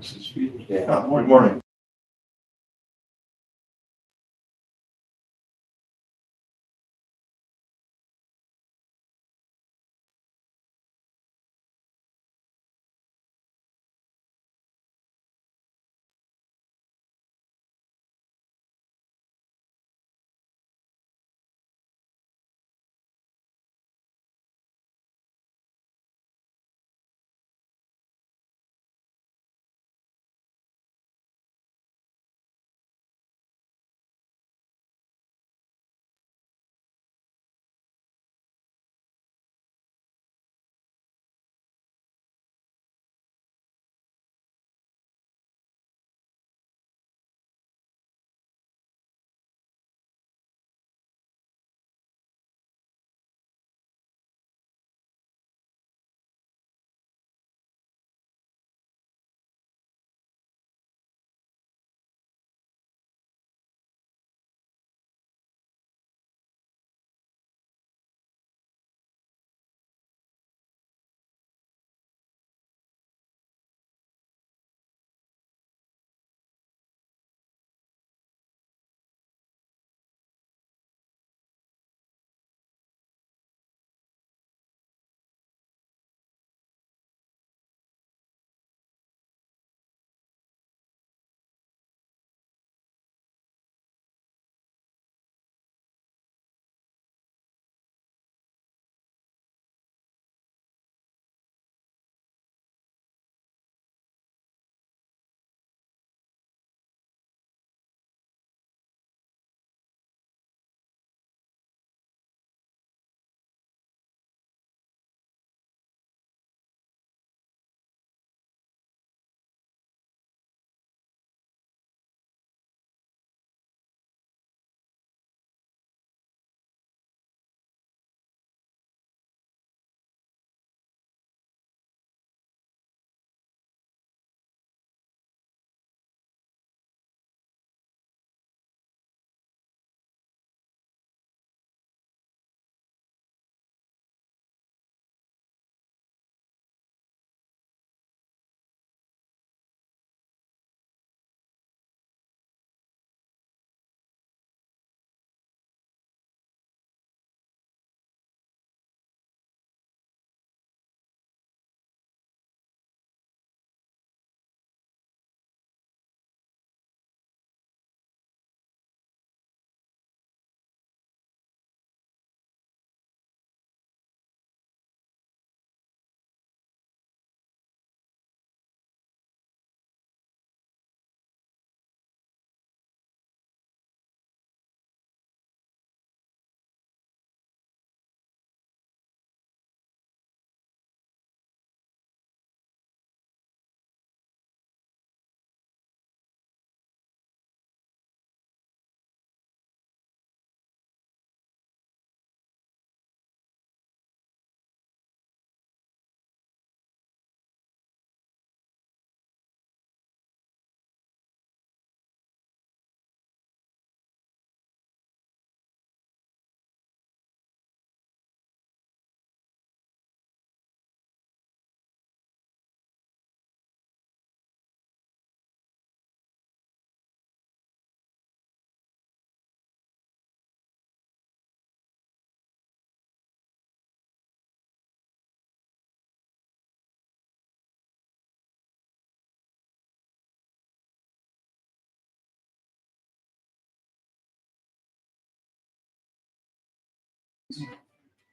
Yeah, good morning.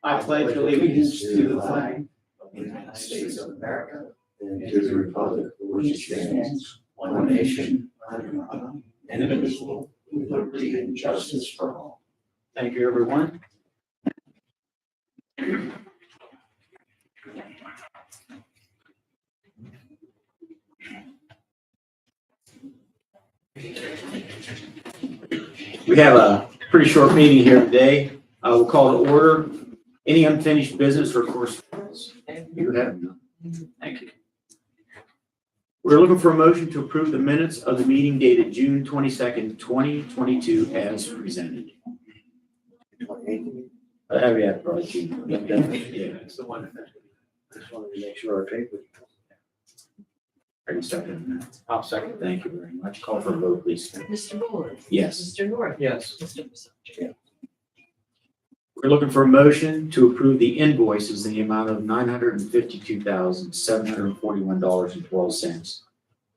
I pledge allegiance to the flag of the United States of America and to the republic for which it stands, one nation, under God, indivisible, with liberty and justice for all. Thank you, everyone. We have a pretty short meeting here today. We'll call to order. Any unfinished business or correspondence? You have none. Thank you. We're looking for a motion to approve the minutes of the meeting dated June 22nd, 2022 as presented. Yeah, probably June. Yeah, it's the one. Just wanted to make sure our paper. Are you seconding that? I'll second. Thank you very much. Call for a vote, please. Mr. Buller? Yes. Mr. North? Yes. Mr. Pacino? We're looking for a motion to approve the invoices in the amount of $952,741.12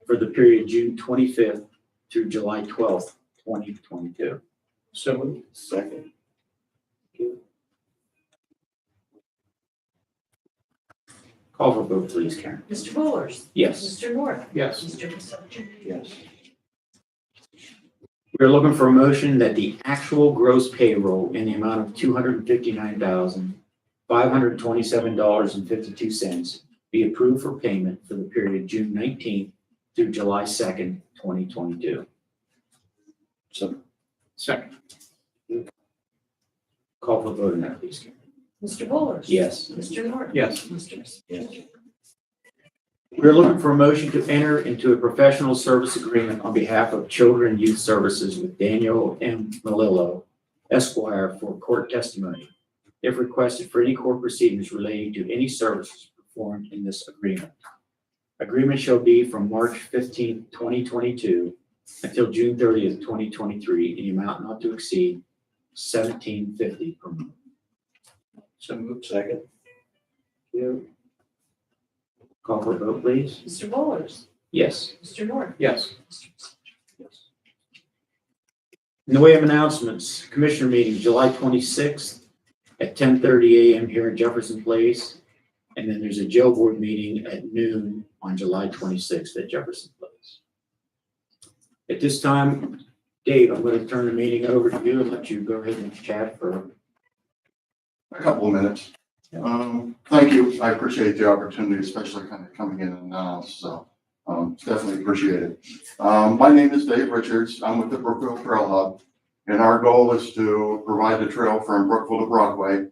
for the period June 25th through July 12th, 2022. So moved. Second. Call for vote, please, Karen. Mr. Buller? Yes. Mr. North? Yes. Mr. Pacino? Yes. We're looking for a motion that the actual gross payroll in the amount of $259,527.52 be approved for payment for the period June 19th through July 2nd, 2022. So. Second. Call for vote on that, please, Karen. Mr. Buller? Yes. Mr. North? Yes. Mr. Pacino? Yes. We're looking for a motion to enter into a professional service agreement on behalf of Children and Youth Services with Daniel M. Melillo, Esquire, for court testimony, if requested for any court proceedings relating to any services performed in this agreement. Agreement shall be from March 15th, 2022 until June 30th, 2023, in the amount not to exceed $17.50 per month. So moved. Second. Call for a vote, please. Mr. Buller? Yes. Mr. North? Yes. Mr. Pacino? Yes. In the way of announcements, Commissioner meeting July 26th at 10:30 a.m. here in Jefferson Place. And then there's a jail board meeting at noon on July 26th at Jefferson Place. At this time, Dave, I'm going to turn the meeting over to you and let you go ahead and chat for. A couple of minutes. Thank you. I appreciate the opportunity, especially kind of coming in and now, so definitely appreciate it. My name is Dave Richards. I'm with the Brookville Trail Hub, and our goal is to provide a trail from Brookville to Brockway,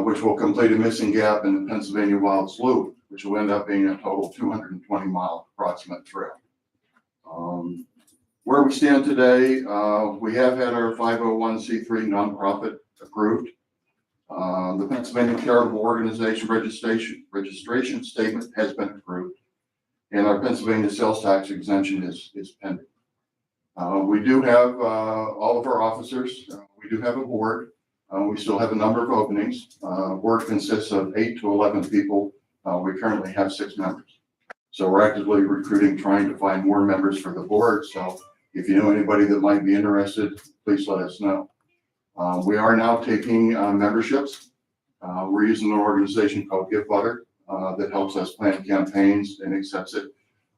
which will complete a missing gap in the Pennsylvania Wilds Loop, which will end up being a total 220-mile approximate trail. Where we stand today, we have had our 501c3 nonprofit approved. The Pennsylvania Charitable Organization registration statement has been approved, and our Pennsylvania sales tax exemption is pending. We do have all of our officers. We do have a board. We still have a number of openings. Board consists of 8 to 11 people. We currently have 6 members. So we're actively recruiting, trying to find more members for the board. So if you know anybody that might be interested, please let us know. We are now taking memberships. We're using an organization called Give Butter that helps us plan campaigns and accepts it.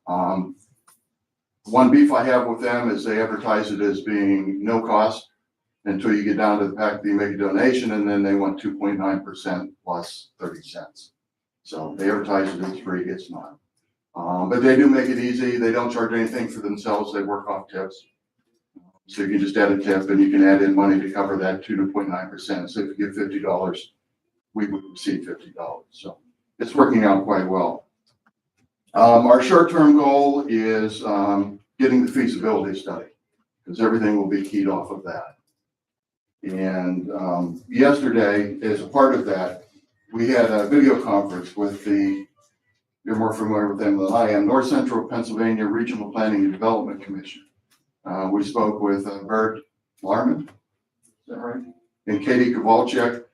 One beef I have with them is they advertise it as being no cost until you get down to the fact that you make a donation, and then they want 2.9% plus 30 cents. So they advertise it as free, it's not. But they do make it easy. They don't charge anything for themselves. They work off tips. So you can just add a tip and you can add in money to cover that 2.9%. So if you give $50, we would receive $50. So it's working out quite well. Our short-term goal is getting the feasibility study, because everything will be keyed off of that. And yesterday, as a part of that, we had a video conference with you're more familiar with them than I am, North Central Pennsylvania Regional Planning and Development Commission. We spoke with Bert Larman, is that right? And Katie Kowalczyk,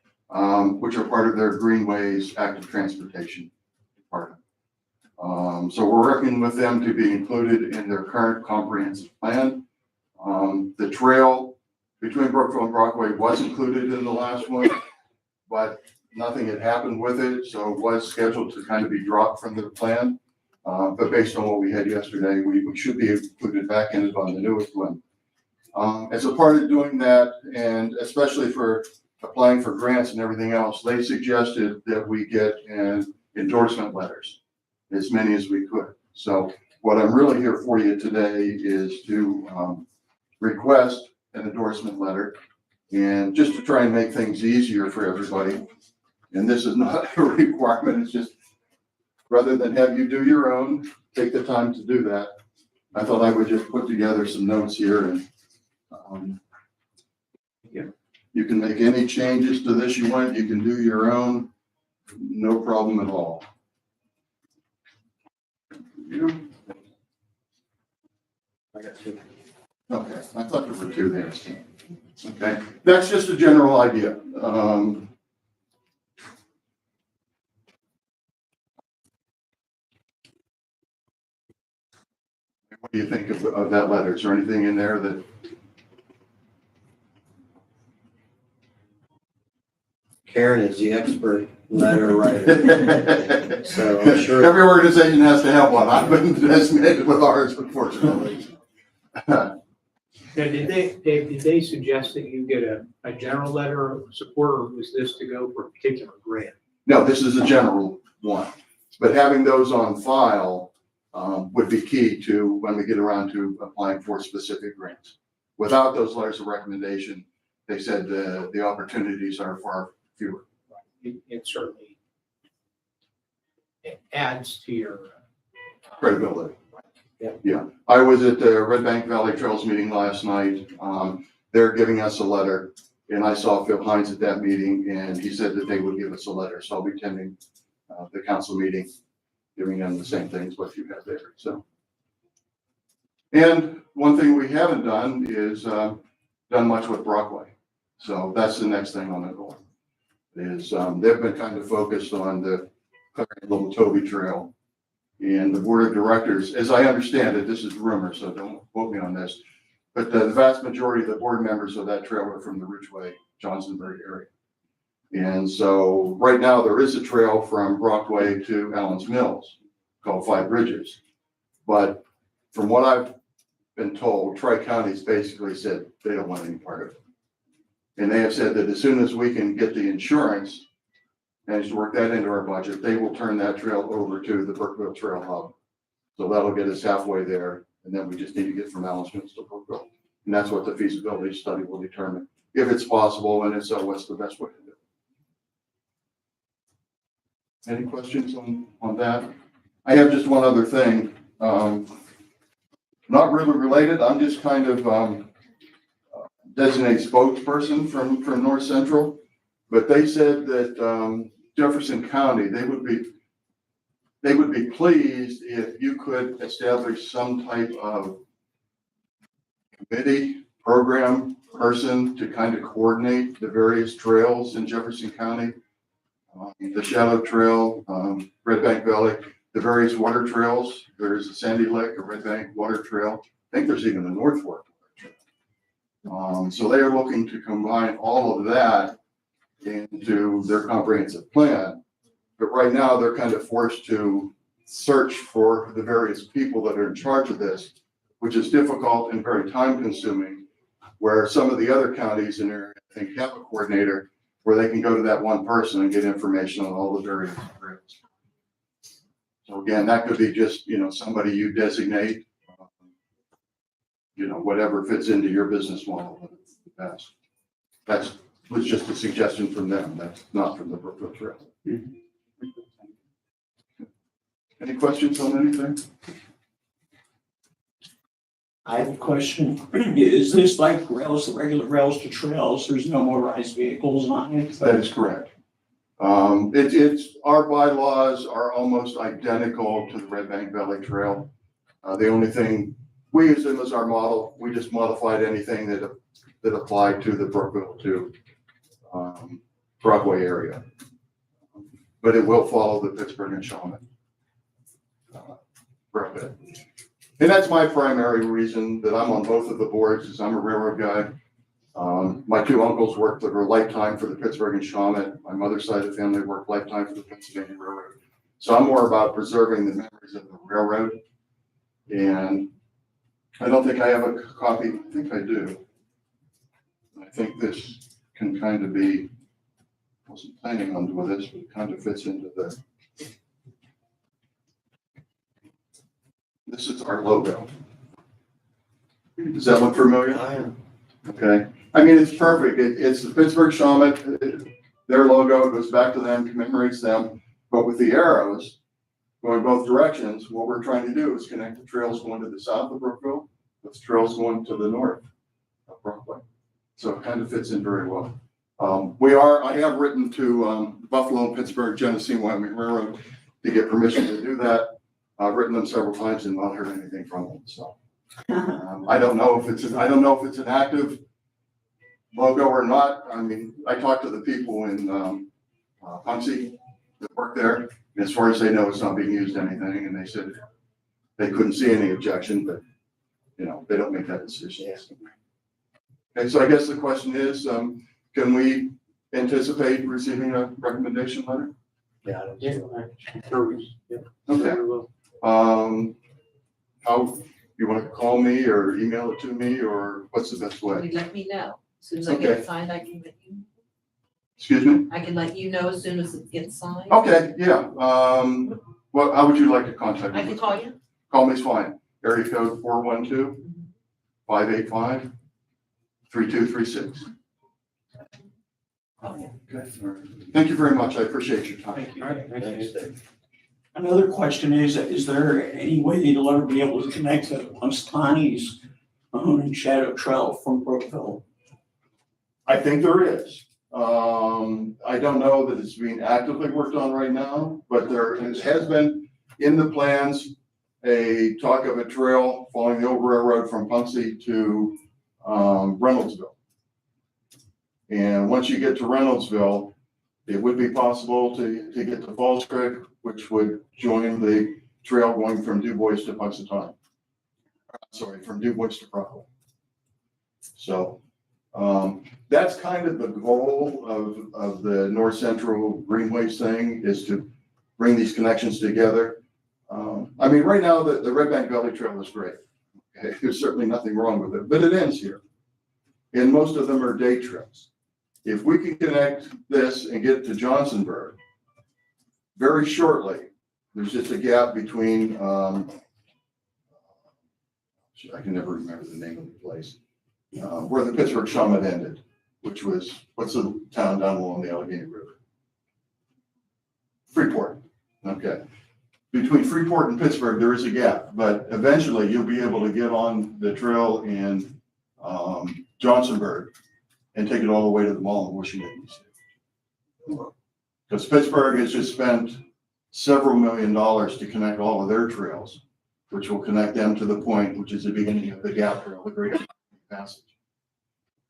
which are part of their Greenways Active Transportation Department. So we're working with them to be included in their current comprehensive plan. The trail between Brookville and Brockway was included in the last one, but nothing had happened with it, so it was scheduled to kind of be dropped from the plan. But based on what we had yesterday, we should be included back in it on the newest one. As a part of doing that, and especially for applying for grants and everything else, they suggested that we get endorsement letters, as many as we could. So what I'm really here for you today is to request an endorsement letter, and just to try and make things easier for everybody. And this is not a requirement, it's just rather than have you do your own, take the time to do that. I thought I would just put together some notes here, and you can make any changes to this you want. You can do your own, no problem at all. I got two. Okay, I thought there were two there. Okay, that's just a general idea. What do you think of that letter? Is there anything in there that? Karen is the expert letter writer, so I'm sure. Every organization has to have one. I've been designated with ours, unfortunately. Now, Dave, did they suggest that you get a general letter of support, or was this to go for a particular grant? No, this is a general one, but having those on file would be key to when we get around to applying for specific grants. Without those letters of recommendation, they said the opportunities are far fewer. It certainly adds to your Credibility. Yeah. Yeah, I was at the Red Bank Valley Trails meeting last night. They're giving us a letter, and I saw Phil Hines at that meeting, and he said that they would give us a letter. So I'll be attending the council meeting, giving them the same things what you have there. So, and one thing we haven't done is done much with Brockway. So that's the next thing on the goal. Is they've been kind of focused on the Little Toby Trail. And the board of directors, as I understand it, this is rumor, so don't quote me on this, but the vast majority of the board members of that trail are from the Ridgeway, Johnsonburg area. And so right now there is a trail from Brockway to Allen's Mills called Five Bridges. But from what I've been told, Tri-County's basically said they don't want any part of it. And they have said that as soon as we can get the insurance, manage to work that into our budget, they will turn that trail over to the Brookville Trail Hub. So that'll get us halfway there, and then we just need to get from Allen's Mills to Brookville. And that's what the feasibility study will determine, if it's possible, and if so, what's the best way to do it. Any questions on that? I have just one other thing. Not really related, I'm just kind of designated spokesperson from North Central, but they said that Jefferson County, they would be pleased if you could establish some type of committee, program person to kind of coordinate the various trails in Jefferson County. The Shadow Trail, Red Bank Valley, the various water trails. There's a Sandy Lick, a Red Bank water trail. I think there's even a North Fork water trail. So they are looking to combine all of that into their comprehensive plan. But right now they're kind of forced to search for the various people that are in charge of this, which is difficult and very time consuming, where some of the other counties in there, I think, have a coordinator where they can go to that one person and get information on all the various trails. So again, that could be just, somebody you designate, whatever fits into your business model. That was just a suggestion from them. That's not from the Brookville Trail. Mhm. Any questions on anything? I have a question. Is this like rails, regular rails to trails? There's no motorized vehicles on it? That is correct. It's our bylaws are almost identical to the Red Bank Valley Trail. The only thing, we use them as our model. We just modified anything that applied to the Brookville to Brockway area. But it will follow the Pittsburgh and Shaman for a bit. And that's my primary reason that I'm on both of the boards, is I'm a railroad guy. My two uncles worked for a lifetime for the Pittsburgh and Shaman. My mother's side of the family worked lifetime for the Pennsylvania Railroad. So I'm more about preserving the memories of the railroad. And I don't think I have a copy. I think I do. I think this can kind of be, wasn't planning on doing this, but it kind of fits into this is our logo. Does that look familiar? I am. Okay. I mean, it's perfect. It's the Pittsburgh Shaman. Their logo goes back to them, commemorates them. But with the arrows going both directions, what we're trying to do is connect the trails going to the south of Brookville with the trails going to the north of Brockway. So it kind of fits in very well. I have written to Buffalo and Pittsburgh, Genesee, Wyoming Railroad to get permission to do that. I've written them several times and not heard anything from them. So I don't know if it's an active logo or not. I mean, I talked to the people in Punxsutawney that work there, and as far as they know, it's not being used anything, and they said they couldn't see any objection, but, you know, they don't make that decision. Okay, so I guess the question is, can we anticipate receiving a recommendation letter? Yeah, I don't Yeah. know. Okay. How, you want to call me or email it to me, or what's the best way? You let me know. As soon as I get Okay. it signed, I can let you, Excuse me? I can let you know as soon as it gets signed. Okay, yeah, well, how would you like to contact me? I can call you. Call me is fine. Area code 412-585-3236. Okay. Okay. Thank you very much. I appreciate your time. Thank you. Thanks, Dave. Another question is there any way that you'll ever be able to connect to Punxsutawney's Mahone and Shadow Trail from Brookville? I think there is. I don't know that it's being actively worked on right now, but there has been in the plans a talk of a trail following the old railroad from Punxsutawney to Reynoldsville. And once you get to Reynoldsville, it would be possible to get to Falls Creek, which would join the trail going from Du Bois to Punxsutawney. Sorry, from Du Bois to Proctor. So that's kind of the goal of the North Central Greenways thing, is to bring these connections together. I mean, right now, the Red Bank Valley Trail is great. Okay, there's certainly nothing wrong with it, but it ends here. And most of them are day trips. If we can connect this and get to Johnsonburg very shortly, there's just a gap between, I can never remember the name of the place, where the Pittsburgh Summit ended, which was, what's the town down along the Allegheny River? Freeport. Okay. Between Freeport and Pittsburgh, there is a gap, but eventually you'll be able to get on the trail in Johnsonburg and take it all the way to the mall in Washington, D.C. Because Pittsburgh has just spent several $1 million to connect all of their trails, which will connect them to the point, which is the beginning of the Gap Trail, the Great Passage.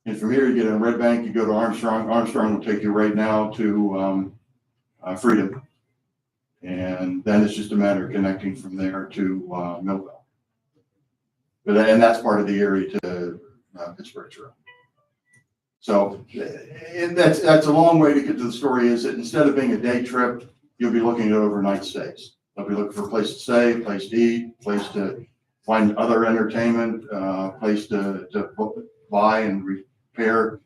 And from here, you get in Red Bank, you go to Armstrong. Armstrong will take you right now to Freedom. And then it's just a matter of connecting from there to Millville. And that's part of the area to Pittsburgh Trail. So and that's a long way to get to the story, is that instead of being a day trip, you'll be looking at overnight stays. You'll be looking for a place to stay, place to eat, place to find other entertainment, place to buy and repair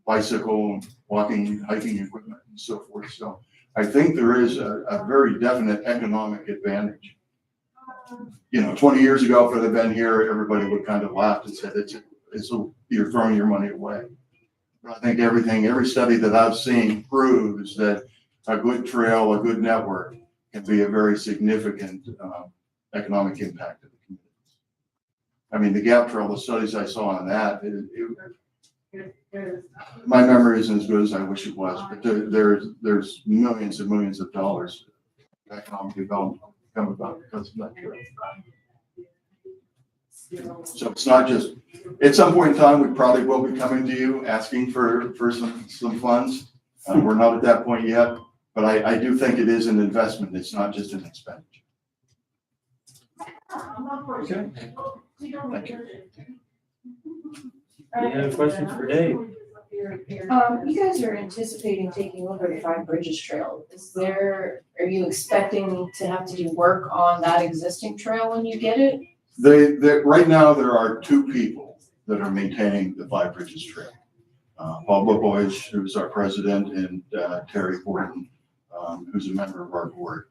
bicycle, walking, hiking equipment, and so forth. So I think there is a very definite economic advantage. You know, 20 years ago, if it had been here, everybody would kind of laugh and said, you're throwing your money away. But I think every study that I've seen proves that a good trail, a good network can be a very significant economic impact to the communities. I mean, the Gap Trail, the studies I saw on that, my memory isn't as good as I wish it was, but there's millions and millions of dollars of economic development come about because of that trail. So it's not just, at some point in time, we probably will be coming to you asking for some funds. We're not at that point yet, but I do think it is an investment. It's not just an expenditure. Okay. Thank you. Any other questions for Dave? You guys are anticipating taking over the Five Bridges Trail. Are you expecting to have to do work on that existing trail when you get it? Right now, there are two people that are maintaining the Five Bridges Trail. Paul Bobois, who's our president, and Terry Horton, who's a member of our board.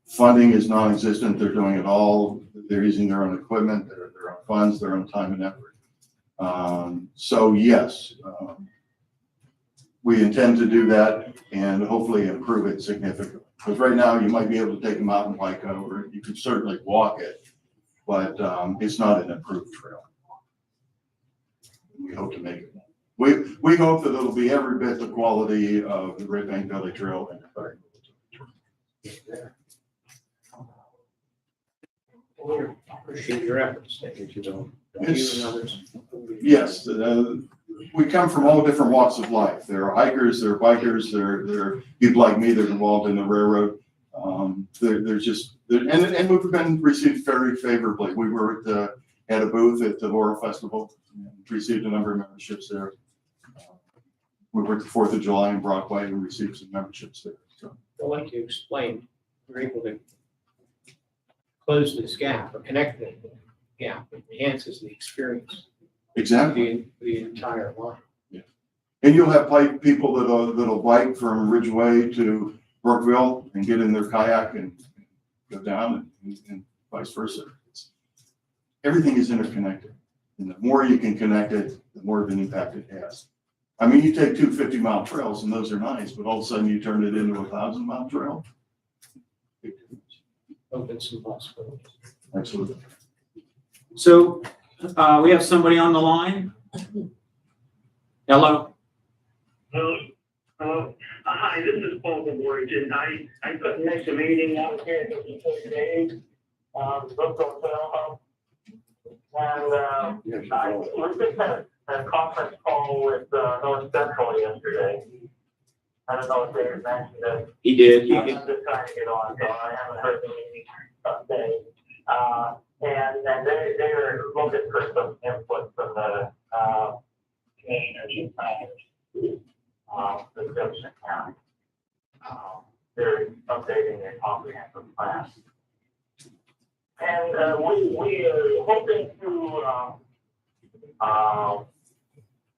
Funding is non-existent. They're doing it all. They're using their own equipment, their own funds, their own time and effort. So yes, we intend to do that and hopefully improve it significantly. Because right now you might be able to take a mountain bike over, you could certainly walk it, but it's not an improved trail. We hope to make it. We hope that it'll be every bit the quality of the Red Bank Valley Trail and the Fire. We appreciate your efforts that you're doing. You and others. Yes, we come from all different walks of life. There are hikers, there are bikers, there are people like me that are involved in the railroad. And we've been received very favorably. We were at a booth at the Laurel Festival, and received a number of memberships there. We were at the 4th of July in Brockway and received some memberships there. So. Like you explained, we're able to close this gap or connect the gap. It enhances the experience Exactly. the entire line. And you'll have people that'll bike from Ridgeway to Brookville and get in their kayak and go down and vice versa. Everything is interconnected. And the more you can connect it, the more of an impact it has. I mean, you take 2 50-mile trails and those are nice, but all of a sudden you turn it into a 1,000-mile trail. Open some possibilities. Absolutely. So, we have somebody on the line. Hello? Hi, this is Paul from Origin. I couldn't miss a meeting out here today, local hub. And, we just had a conference call with, North Central yesterday. I don't know if they mentioned it. He did. I'm just trying to get on, so I haven't heard anything today. And they were looking for some input from the, community planners. The Jefferson County. They're updating their comprehensive plan. And we are hoping to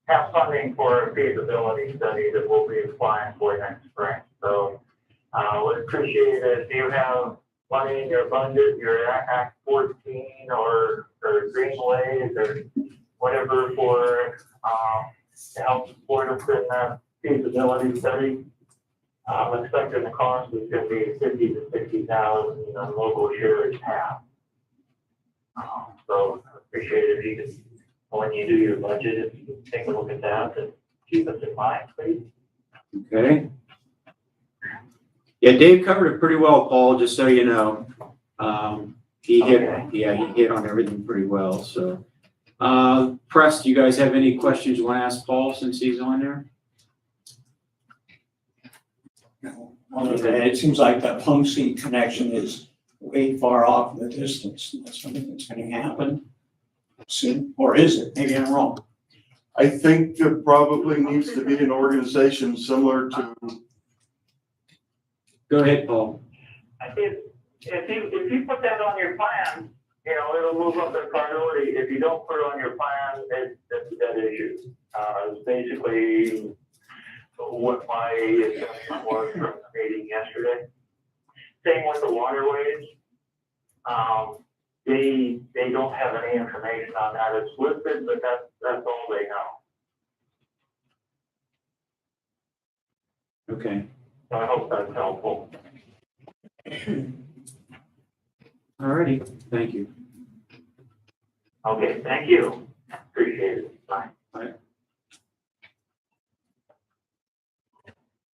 have funding for a feasibility study that we'll be applying for next spring. So would appreciate it if you have money in your budget, your Act 14 or Greenways or whatever for to help support us in that feasibility study. I'm expecting the cost is going to be 50 to 60,000, and local share is half. So appreciate it if you can, when you do your budget, if you can take a look at that and keep us in mind, please. Okay. Yeah, Dave covered it pretty well, Paul, just so you know. He hit on everything pretty well, so. Press, do you guys have any questions you want to ask Paul since he's on there? Other than that, it seems like that Punksy connection is way far off in the distance. That's something that's going to happen soon, or is it? Maybe I'm wrong. I think there probably needs to be an organization similar to. Go ahead, Paul. I think if you put that on your plan, it'll move up in priority. If you don't put it on your plan, that's a dead issue. It's basically what my assessment was from the meeting yesterday. Same with the waterways. They don't have any information on that. It's listed, but that's all they know. Okay. So I hope that's helpful. All righty. Thank you. Okay, thank you. Appreciate it. Bye.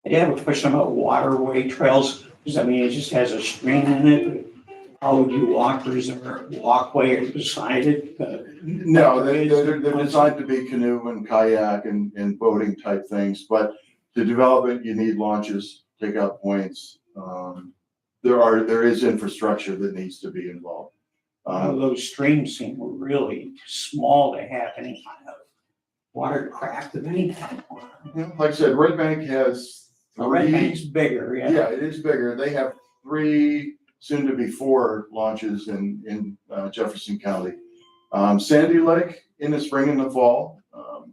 I have a question about waterway trails. Does that mean it just has a stream in it? How would you walk, or is there a walkway or beside it? No, they're designed to be canoe and kayak and boating type things, but to develop it, you need launches, takeout points. There is infrastructure that needs to be involved. Those streams seem really small to have any kind of watercraft of any kind. Like I said, Red Bank has Red Bank's bigger, yeah. Yeah, it is bigger. They have 3, soon to be 4 launches in Jefferson County. Sandy Lake in the spring and the fall,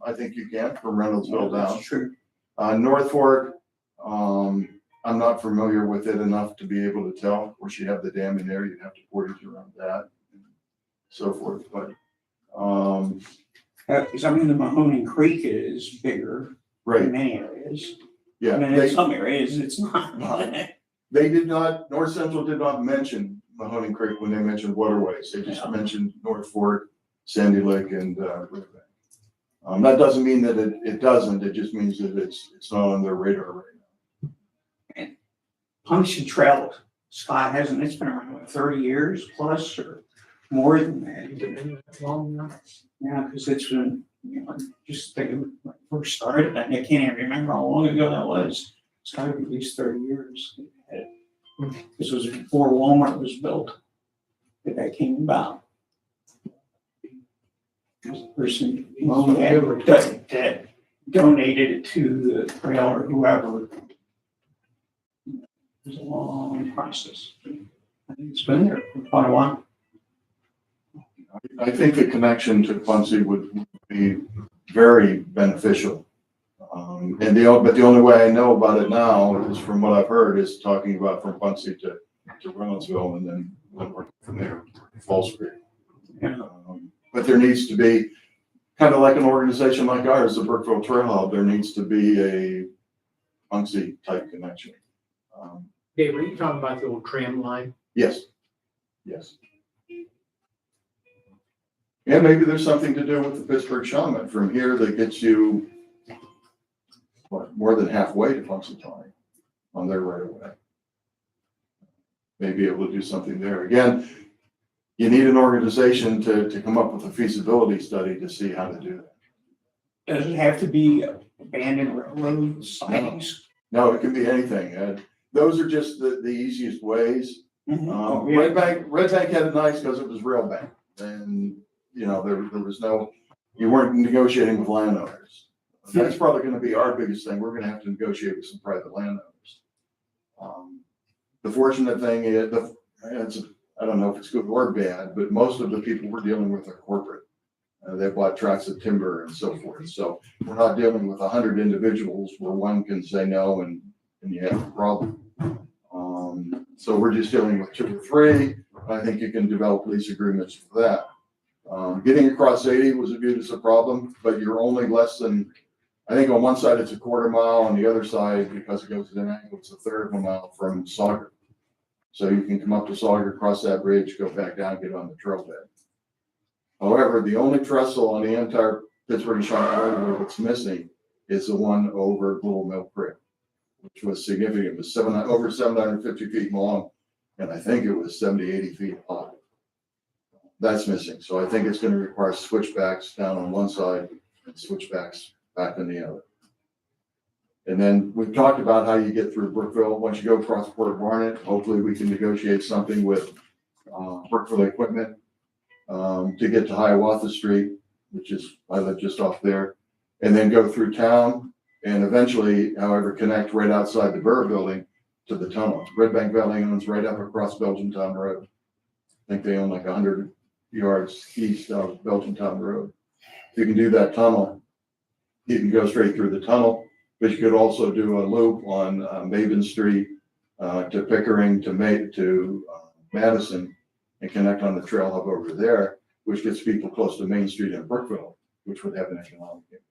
I think you can from Reynoldsville down. That's true. North Fork, I'm not familiar with it enough to be able to tell. Of course, you have the dam in there, you'd have to portage around that and so forth, but. Because the Mahoning Creek is bigger Right, in many areas. yeah. In some areas it's not. They did not, North Central did not mention Mahoning Creek when they mentioned waterways. They just mentioned North Fork, Sandy Lake, and Red Bank. That doesn't mean that it doesn't, it just means that it's not on their radar right now. Punksy Trail, Scott, it's been around, what, 30 years plus, or? more than that. Has it been that long now? Yeah, because it's been, just think of when it first started, and I can't even remember how long ago that was. It's gotta be at least 30 years. This was before Walmart was built, that came about. This person, that donated it to the trail or whoever. It was a long process. I think it's been there for quite a while. I think the connection to Quincy would be very beneficial. But the only way I know about it now is from what I've heard is talking about from Quincy to Reynoldsville and then working from there, Falls Creek. But there needs to be, kind of like an organization like ours, the Brookville Trail Hub, there needs to be a Quincy type connection. Dave, are you talking about the old tram line? Yes, yes. Yeah, maybe there's something to do with the Pittsburgh Shaman from here that gets you, what, more than halfway to Punxsutawney on their right of way. Maybe able to do something there. Again, you need an organization to come up with a feasibility study to see how to do that. Does it have to be abandoned railroad sidings? No, it can be anything. Those are just the easiest ways. Oh, yeah. Red Bank had it nice because it was rail bank. And, there was no, you weren't negotiating with landowners. That's probably going to be our biggest thing. We're going to have to negotiate with some private landowners. The fortunate thing is, I don't know if it's good or bad, but most of the people we're dealing with are corporate. They bought tracts of timber and so forth. So we're not dealing with 100 individuals where one can say no and you have a problem. So we're just dealing with 2 or 3. I think you can develop lease agreements for that. Getting across 80 was viewed as a problem, but you're only less than, I think on one side it's a quarter mile, on the other side, because it goes at an angle, it's a third of a mile from Sauger. So you can come up to Sauger, cross that bridge, go back down, get on the trail bed. However, the only trestle on the entire Pittsburgh and Shawano Road that's missing is the one over Little Mill Creek, which was significant. It was over 750 feet long, and I think it was 70, 80 feet high. That's missing. So I think it's going to require switchbacks down on one side and switchbacks back on the other. And then we've talked about how you get through Brookville. Once you go across Port Barnett, hopefully we can negotiate something with Brookville Equipment to get to Hiawatha Street, which is, I live just off there, and then go through town and eventually, however, connect right outside the Burr Building to the tunnel. Red Bank Valley owns right up across Belgian Town Road. I think they own like 100 yards east of Belgian Town Road. If you can do that tunnel, you can go straight through the tunnel, but you could also do a loop on Maven Street to Pickering to Madison and connect on the trail hub over there, which gets people close to Main Street and Brookville, which would have an economic impact.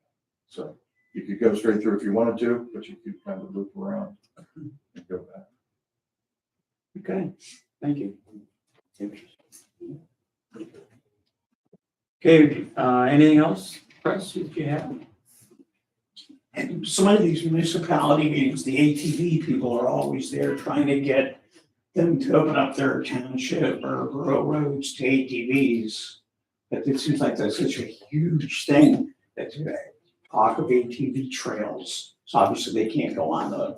So you could go straight through if you wanted to, but you could kind of loop around and go back. Okay, thank you. Okay, anything else, Press, if you have? And some of these municipality meetings, the ATV people are always there trying to get them to open up their township or rural roads to ATVs. But it seems like that's such a huge thing that talk of ATV trails. So obviously they can't go on the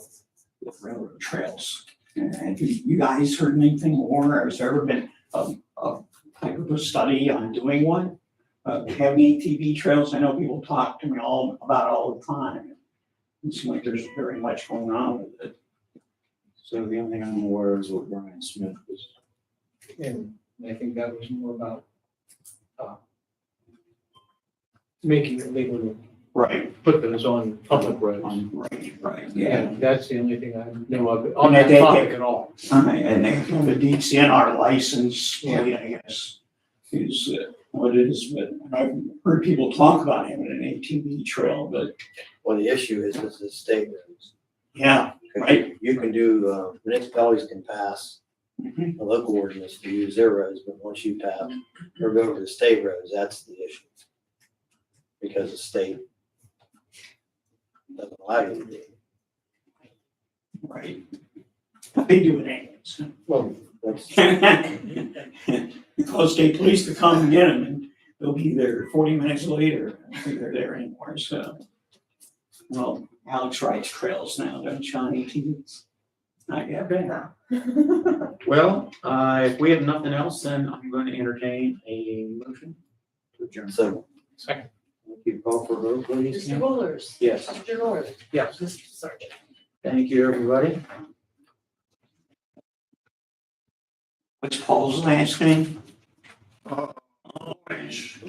railroad trails. And have you guys heard anything more? Has there ever been a type of a study on doing one? Having ATV trails, I know people talk to me about all the time. It seems like there's very much going on with it. So the only thing I'm aware of is what Brian Smith was. And I think that was more about making it legal to Right. put those on public roads. Right, yeah. And that's the only thing I know of on And that they topic get- at all. And they have the DCNR license, Yeah. I guess, is what it is. But I've heard people talk about having an ATV trail, but Well, the issue is with the state roads. yeah, right. You can do, municipalities can pass Mhm. a local ordinance to use their roads, but once you pass or go to the state roads, that's the issue. Because the state doesn't allow you to do it. Right. They do it anyways. Well, that's, Because they police to come and get them, and they'll be there 40 minutes later. I don't think they're there anymore, so. Well, Alex rides trails now, don't you, on ATVs? Not yet. Well, if we have nothing else, then I'm going to entertain a motion to adjourn. So. Second. Thank you, call for a vote, please. Mr. Rulers. Yes, Mr. North. Yes. Mr. Sargent. thank you, everybody. What's Paul's last name? Orange.